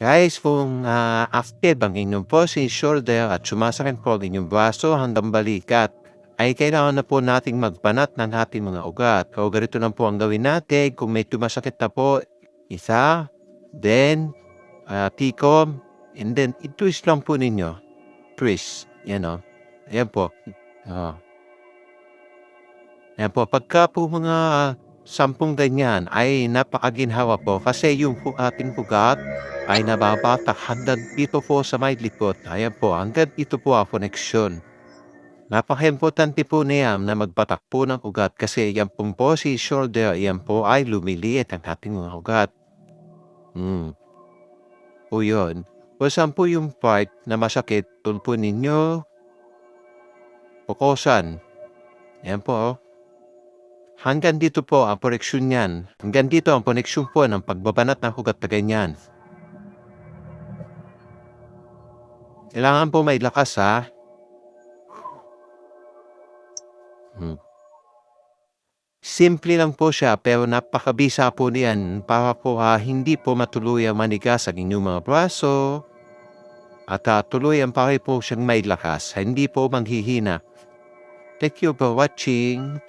Guys, kung active ang inyong posing shoulder at sumasakit po ang inyong braso hanggang balikat, ay kailangan na po nating magbanat ng ating mga ugat. O ganito lang po ang gawin natin. Kung may tumasakit na po, isa, then, tikom, and then, i-twist lang po ninyo. Twist. Yan o. Ayan po. Oh. Ayan po. Pagka po mga 10 ganyan ay napakaginhawa po kasi yung po ating ugat ay nababatak hanggang dito po sa may likod. Ayan po, hanggang dito po ang koneksyon. Napaka-importante po niyan na magbatak po ng ugat kasi yan pong po si shoulder, yan po ay lumiliit ang ating mga ugat. Po yun. Kung saan po yung part na masakit, doon po ninyo pukusan. Yan po. Hanggang dito po ang koneksyon niyan. Hanggang dito ang koneksyon po ng pagbabanat ng ugat na ganyan. Kailangan po may lakas ha. Simple lang po siya pero napakabisa po niyan para po hindi po matuluyang manigas ang inyong mga braso at tuluyan pa rin po siyang may lakas. Hindi po manghihina. Thank you for watching.